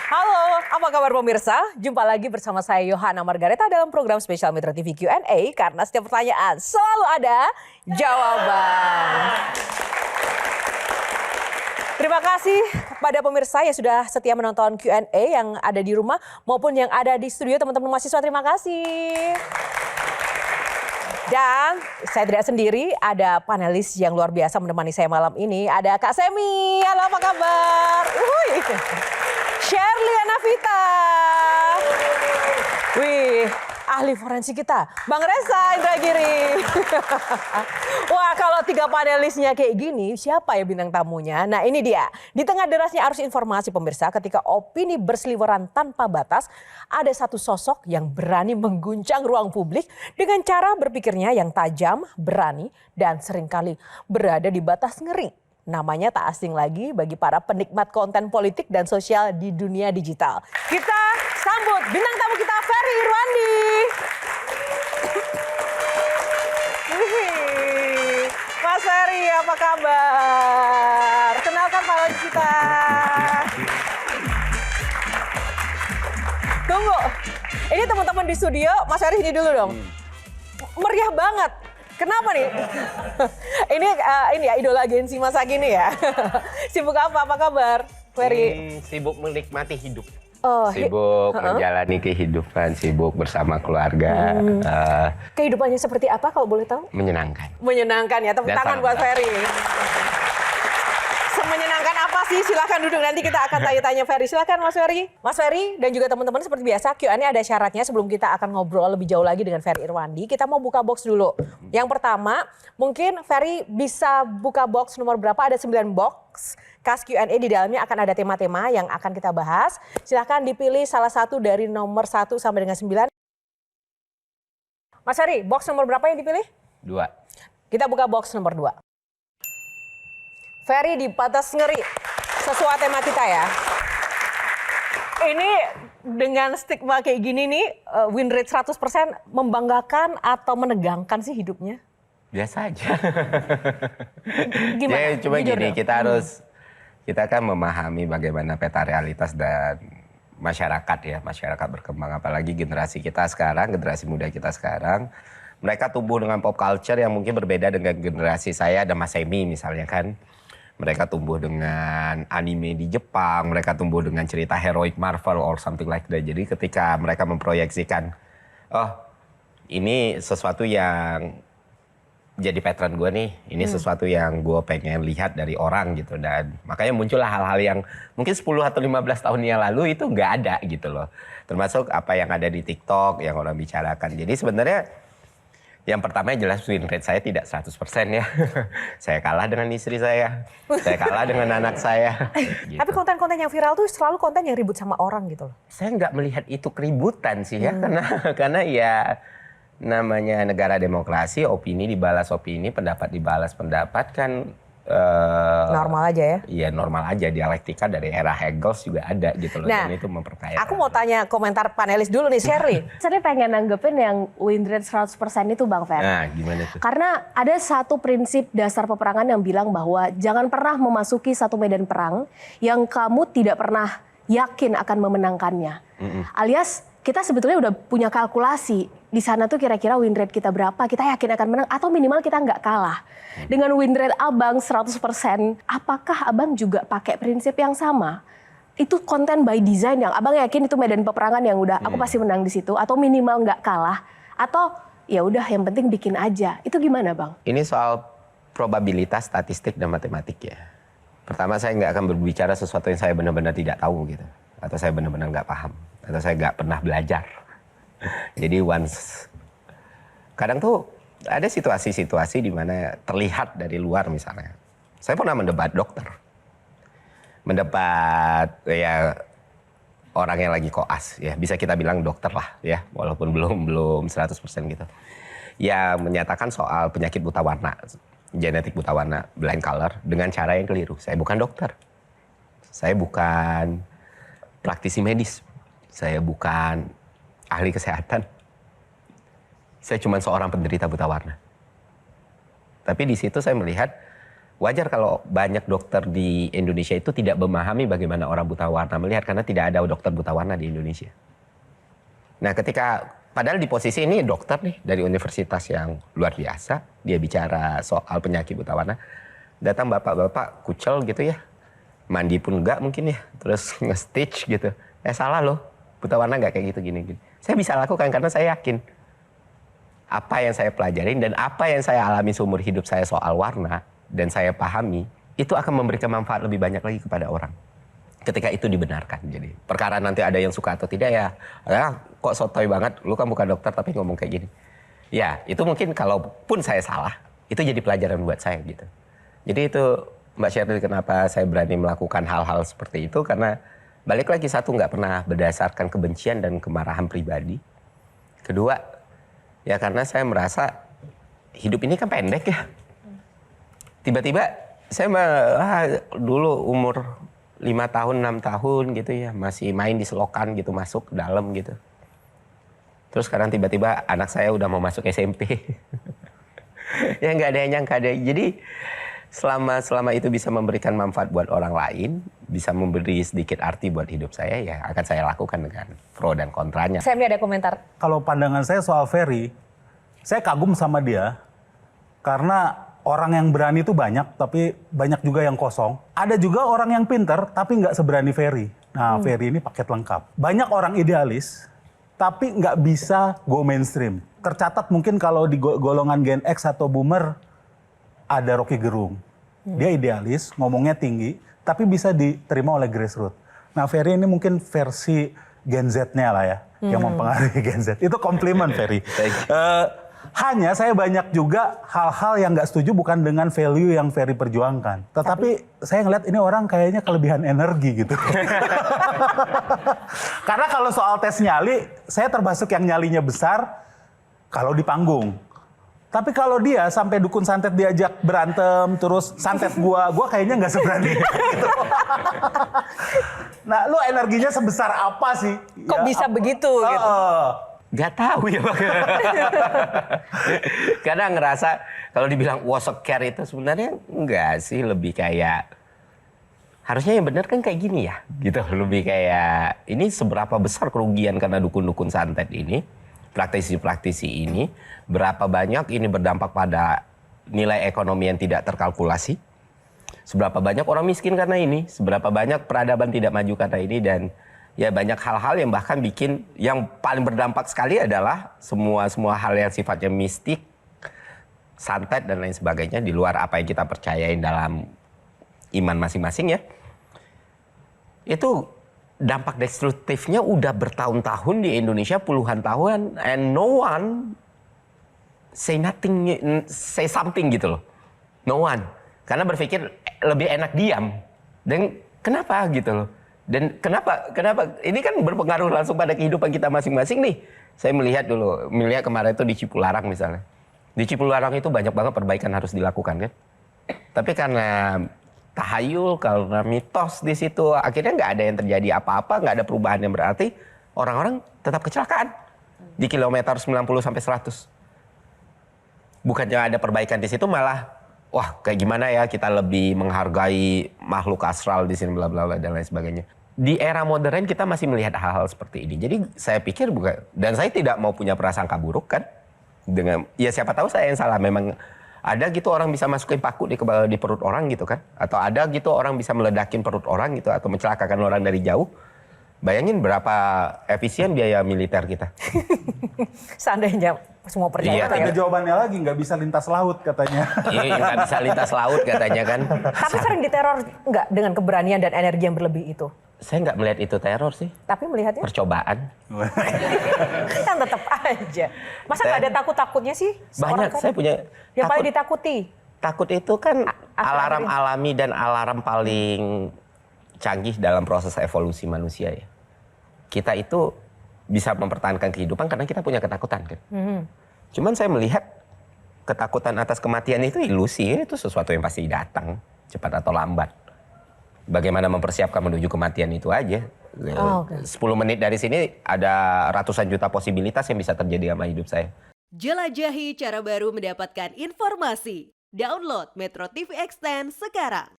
Halo, apa kabar pemirsa? Jumpa lagi bersama saya Yohana Margareta dalam program spesial Metro TV Q&A karena setiap pertanyaan selalu ada jawaban. Terima kasih kepada pemirsa yang sudah setia menonton Q&A yang ada di rumah maupun yang ada di studio, teman-teman mahasiswa, terima kasih. Dan saya tidak sendiri, ada panelis yang luar biasa menemani saya malam ini. Ada Kak Semi, halo apa kabar? Shirley Anavita. Wih, ahli forensik kita, Bang Reza Indragiri. Wah, kalau tiga panelisnya kayak gini, siapa ya bintang tamunya? Nah ini dia, di tengah derasnya arus informasi pemirsa, ketika opini berseliweran tanpa batas, ada satu sosok yang berani mengguncang ruang publik dengan cara berpikirnya yang tajam, berani, dan seringkali berada di batas ngeri. Namanya tak asing lagi bagi para penikmat konten politik dan sosial di dunia digital. Kita sambut bintang tamu kita, Ferry Irwandi. Mas Ferry, apa kabar? Kenalkan pahlawan kita. Tunggu, ini teman-teman di studio, Mas Ferry sini dulu dong. Meriah banget. Kenapa nih? Ini ya idola Gen Z masa gini ya. Sibuk apa kabar, Ferry? Sibuk menikmati hidup. Oh, sibuk menjalani kehidupan, sibuk bersama keluarga. Kehidupannya seperti apa kalau boleh tahu? Menyenangkan. Menyenangkan ya, tepuk tangan buat Ferry. Semenyenangkan apa sih? Silahkan duduk, nanti kita akan tanya-tanya Ferry. Silahkan Mas Ferry. Mas Ferry dan juga teman-teman seperti biasa Q&A ada syaratnya sebelum kita akan ngobrol lebih jauh lagi dengan Ferry Irwandi. Kita mau buka box dulu. Yang pertama, mungkin Ferry bisa buka box nomor berapa? Ada 9 box. Kas Q&A di dalamnya akan ada tema-tema yang akan kita bahas. Silahkan dipilih salah satu dari nomor 1 sampai dengan 9. Mas Ferry, box nomor berapa yang dipilih? 2. Kita buka box nomor 2. Ferry di batas ngeri, sesuai tema kita ya. Ini dengan stigma kayak gini nih, win rate 100% membanggakan atau menegangkan sih hidupnya? Biasa aja. Gimana? Ya, cuma gini, kita kan memahami bagaimana peta realitas dan masyarakat ya. Masyarakat berkembang, apalagi generasi kita sekarang, generasi muda kita sekarang. Mereka tumbuh dengan pop culture yang mungkin berbeda dengan generasi saya dan Mas Semi misalnya kan. Mereka tumbuh dengan anime di Jepang, mereka tumbuh dengan cerita heroic Marvel or something like that. Jadi ketika mereka memproyeksikan, oh ini sesuatu yang jadi pattern gue nih, ini sesuatu yang gue pengen lihat dari orang gitu. Dan makanya muncullah hal-hal yang mungkin 10 atau 15 tahun yang lalu itu nggak ada gitu loh. Termasuk apa yang ada di TikTok yang orang bicarakan. Jadi sebenarnya yang pertama jelas win rate saya tidak 100% ya. Saya kalah dengan istri saya kalah dengan anak saya. Gitu. Tapi konten-konten yang viral tuh selalu konten yang ribut sama orang gitu loh. Saya nggak melihat itu keributan sih ya, karena ya namanya negara demokrasi, opini dibalas opini, pendapat dibalas pendapat kan. Normal aja ya? Iya normal aja, dialektika dari era Hegel juga ada gitu loh. Nah, dan itu memperkaya. Aku mau tanya komentar panelis dulu nih, Shirley. Saya pengen nanggepin yang win rate 100% itu Bang Fer. Nah gimana tuh? Karena ada satu prinsip dasar peperangan yang bilang bahwa jangan pernah memasuki satu medan perang yang kamu tidak pernah yakin akan memenangkannya. Alias kita sebetulnya udah punya kalkulasi. Di sana tuh kira-kira win rate kita berapa, kita yakin akan menang atau minimal kita nggak kalah. Dengan win rate Abang 100%, apakah Abang juga pakai prinsip yang sama? Itu konten by design yang Abang yakin itu medan peperangan yang udah aku pasti menang di situ atau minimal nggak kalah atau ya udah yang penting bikin aja. Itu gimana Bang? Ini soal probabilitas, statistik dan matematik ya. Pertama saya nggak akan berbicara sesuatu yang saya benar-benar tidak tahu gitu. Atau saya benar-benar nggak paham. Atau saya nggak pernah belajar. Jadi kadang tuh ada situasi-situasi di mana terlihat dari luar misalnya. Saya pernah mendebat dokter. Mendebat ya orang yang lagi koas ya, bisa kita bilang dokter lah ya, walaupun belum 100% gitu. Ya menyatakan soal penyakit buta warna, genetik buta warna, blind color dengan cara yang keliru. Saya bukan dokter. Saya bukan praktisi medis. Saya bukan ahli kesehatan. Saya cuma seorang penderita buta warna. Tapi di situ saya melihat wajar kalau banyak dokter di Indonesia itu tidak memahami bagaimana orang buta warna melihat karena tidak ada dokter buta warna di Indonesia. Nah, padahal di posisi ini dokter nih dari universitas yang luar biasa, dia bicara soal penyakit buta warna, datang bapak-bapak kucel gitu ya, mandi pun enggak mungkin ya, terus nge-stitch gitu. Salah loh, buta warna enggak kayak gitu gini-gini. Saya bisa lakukan karena saya yakin apa yang saya pelajarin dan apa yang saya alami seumur hidup saya soal warna dan saya pahami, itu akan memberikan manfaat lebih banyak lagi kepada orang. Ketika itu dibenarkan. Jadi perkara nanti ada yang suka atau tidak ya kok sotoy banget, lu kan bukan dokter tapi ngomong kayak gini. Ya, itu mungkin kalaupun saya salah, itu jadi pelajaran buat saya gitu. Jadi itu Mbak Sheryl kenapa saya berani melakukan hal-hal seperti itu, karena balik lagi, satu, nggak pernah berdasarkan kebencian dan kemarahan pribadi. Kedua, ya karena saya merasa hidup ini kan pendek ya. Tiba-tiba saya dulu umur 5 tahun, 6 tahun gitu ya, masih main di selokan gitu, masuk ke dalam gitu. Terus sekarang tiba-tiba anak saya udah mau masuk SMP. Ya nggak ada yang nyangka deh. Jadi selama itu bisa memberikan manfaat buat orang lain, bisa memberi sedikit arti buat hidup saya, ya akan saya lakukan dengan pro dan kontranya. Saya ada komentar. Kalau pandangan saya soal Ferry, saya kagum sama dia karena orang yang berani itu banyak, tapi banyak juga yang kosong. Ada juga orang yang pinter, tapi nggak seberani Ferry. Nah, Ferry ini paket lengkap. Banyak orang idealis, tapi nggak bisa go mainstream. Tercatat mungkin kalau di golongan Gen X atau Boomer, ada Rocky Gerung. Dia idealis, ngomongnya tinggi, tapi bisa diterima oleh grassroots. Nah, Ferry ini mungkin versi Gen Z-nya lah ya, yang mempengaruhi Gen Z. Itu komplimen, Ferry. Hanya saya banyak juga hal-hal yang nggak setuju bukan dengan value yang Ferry perjuangkan. Tetapi saya ngeliat ini orang kayaknya kelebihan energi gitu. Karena kalau soal tes nyali, saya termasuk yang nyalinya besar kalau di panggung. Tapi kalau dia sampai dukun santet diajak berantem, terus santet gua kayaknya nggak seberani gitu. Nah, lu energinya sebesar apa sih? Kok bisa begitu gitu? Gak tahu ya Bang. Kadang ngerasa kalau dibilang care itu sebenarnya enggak sih, lebih kayak harusnya yang benar kan kayak gini ya gitu. Lebih kayak ini seberapa besar kerugian karena dukun-dukun santet ini, praktisi-praktisi ini, berapa banyak ini berdampak pada nilai ekonomi yang tidak terkalkulasi, seberapa banyak orang miskin karena ini, seberapa banyak peradaban tidak maju karena ini, dan ya banyak hal-hal yang bahkan bikin, yang paling berdampak sekali adalah semua hal yang sifatnya mistik, santet dan lain sebagainya di luar apa yang kita percayain dalam iman masing-masing ya. Itu dampak destruktifnya udah bertahun-tahun di Indonesia, puluhan tahun, and no one say something gitu loh. No one. Karena berpikir lebih enak diam. Dan kenapa gitu loh. Dan kenapa ini kan berpengaruh langsung pada kehidupan kita masing-masing nih. Saya melihat kemarin itu di Cipularang misalnya. Di Cipularang itu banyak banget perbaikan harus dilakukan kan. Tapi karena tahayul, karena mitos di situ, akhirnya nggak ada yang terjadi apa-apa, nggak ada perubahan yang berarti, orang-orang tetap kecelakaan di kilometer 90 sampai 100. Bukannya ada perbaikan di situ, malah wah kayak gimana ya kita lebih menghargai makhluk astral di sini bla bla bla dan lain sebagainya. Di era modern kita masih melihat hal-hal seperti ini. Jadi saya pikir bukan, dan saya tidak mau punya prasangka buruk kan dengan, ya siapa tahu saya yang salah, memang ada gitu orang bisa masukin paku di perut orang gitu kan, atau ada gitu orang bisa meledakin perut orang gitu atau mencelakakan orang dari jauh. Bayangin berapa efisien biaya militer kita. Seandainya semua percaya. Iya, Ada jawabannya lagi, nggak bisa lintas laut katanya. Iya, nggak bisa lintas laut katanya kan. Tapi sering diteror nggak dengan keberanian dan energi yang berlebih itu? Saya nggak melihat itu teror sih. Tapi melihatnya Percobaan. kan tetap aja. Masa nggak ada takut-takutnya sih? Banyak, Kan? saya punya Yang takut. paling ditakuti. Takut itu kan alarm apa? alami dan alarm paling canggih dalam proses evolusi manusia ya. Kita itu bisa mempertahankan kehidupan karena kita punya ketakutan kan. Cuman saya melihat ketakutan atas kematian itu ilusi, itu sesuatu yang pasti datang cepat atau lambat. Bagaimana mempersiapkan menuju kematian itu aja. 10 menit dari sini ada ratusan juta posibilitas yang bisa terjadi sama hidup saya. Jelajahi cara baru mendapatkan informasi. Download Metro TV Extend sekarang.